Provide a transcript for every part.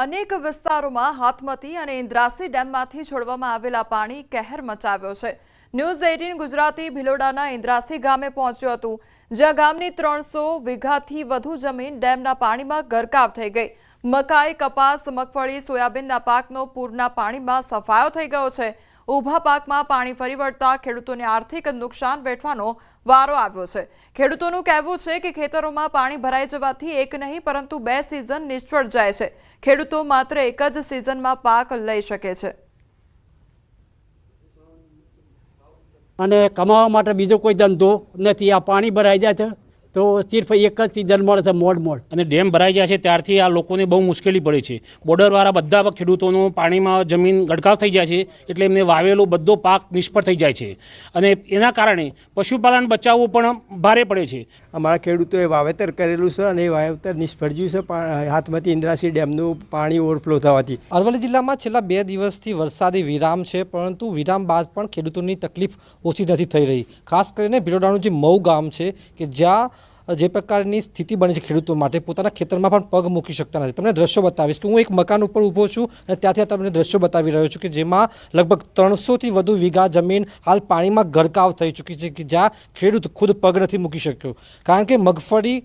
અનેક વિસ્તારોમાં હાથમતી અને ઇન્દ્રાસી ડેમમાંથી છોડવામાં આવેલા પાણી કહેર મચાવ્યો છે। ન્યૂઝ 18 ગુજરાતી ભિલોડાના ઇન્દ્રાસી ગામે પહોંચ્યું હતું, જ્યાં ગામની 300 વીઘાથી વધુ જમીન ડેમના પાણીમાં ગરકાવ થઈ ગઈ। મકાઈ, કપાસ, મગફળી, સોયાબીનના પાકનો પૂરના પાણીમાં સફાયો થઈ ગયો છે। ઊભા પાકમાં પાણી ફરી વળતા ખેડૂતોને આર્થિક નુકસાન વેઠવાનો વારો આવ્યો છે। ખેડૂતોનું કહેવું છે કે ખેતરોમાં પાણી ભરાઈ જવાથી એક નહીં પરંતુ બે સિઝન નિષ્ફળ જાય છે। ખેડૂતો માત્ર એક જ સિઝનમાં પાક લઈ શકે છે અને કમાવા માટે બીજો કોઈ ધંધો નથી। આ પાણી ભરાઈ જાય છે તો સિર્ફ એક જ સિઝન મળે છે, મોડ અને ડેમ ભરાઈ જાય છે ત્યારથી આ લોકોને બહુ મુશ્કેલી પડે છે। બોર્ડરવાળા બધા ખેડૂતોનું પાણીમાં જમીન ગડકાવ થઈ જાય છે, એટલે એમને વાવેલો બધો પાક નિષ્ફળ થઈ જાય છે અને એના કારણે પશુપાલન બચાવવું પણ ભારે પડે છે। અમારા ખેડૂતોએ વાવેતર કરેલું છે અને એ વાવેતર નિષ્ફળ ગયું છે હાથમતી ઇન્દ્રાસી ડેમનું પાણી ઓવરફ્લો થવાથી। અરવલ્લી જિલ્લામાં છેલ્લા 2 દિવસથી વરસાદી વિરામ છે, પરંતુ વિરામ બાદ પણ ખેડૂતોની તકલીફ ઓછી નથી થઈ રહી। ખાસ કરીને ભિલોડાનું જે મઉ ગામ છે કે જ્યાં જે પ્રકારની સ્થિતિ બની છે ખેડૂતો માટે, પોતાના ખેતરમાં પણ પગ મૂકી શકતા નથી। તમને દ્રશ્યો બતાવીશ કે હું એક મકાન ઉપર ઊભો છું અને ત્યાંથી તમને દ્રશ્યો બતાવી રહ્યો છું કે જેમાં લગભગ 300થી વધુ વીઘા જમીન હાલ પાણીમાં ગરકાવ થઈ ચૂકી છે, કે જ્યાં ખેડૂત ખુદ પગ નથી મૂકી શક્યો, કારણ કે મગફળી,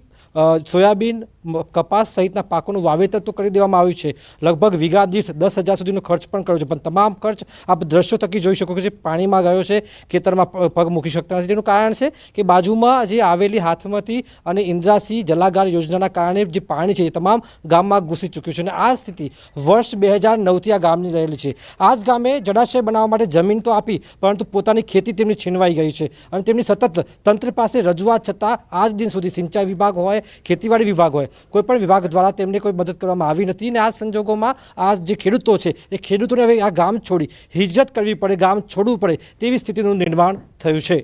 સોયાબીન, કપાસ સહિતના પાકોનું વાવેતર તો કરી દેવામાં આવ્યું છે। લગભગ વીઘા દીઠ 10,000 સુધીનો ખર્ચ પણ કર્યો છે, પણ તમામ ખર્ચ આપ દ્રશ્યો થકી જોઈ શકો છો પાણીમાં ગયો છે, ખેતરમાં પગ મૂકી શકતા નથી। તેનું કારણ છે કે બાજુમાં જે આવેલી હાથમતી અને ઇન્દ્રાસી જલાગાર યોજનાના કારણે જે પાણી છે એ તમામ ગામમાં ઘૂસી ચૂક્યું છે અને આ સ્થિતિ વર્ષ 2009થી આ ગામની રહેલી છે। આ જ ગામે જળાશય બનાવવા માટે જમીન તો આપી, પરંતુ પોતાની ખેતી તેમની છીનવાઈ ગઈ છે અને તેમની સતત તંત્ર પાસે રજૂઆત છતાં આજ દિન સુધી સિંચાઈ વિભાગ હોય, ખેતીવાડી વિભાગ હોય, કોઈપણ વિભાગ દ્વારા તેમને કોઈ મદદ કરવામાં આવી નથી અને આ સંજોગોમાં આ જે ખેડૂતો છે એ ખેડૂતોને હવે આ ગામ છોડી હિજરત કરવી પડે, ગામ છોડવું પડે તેવી સ્થિતિનું નિર્માણ થયું છે।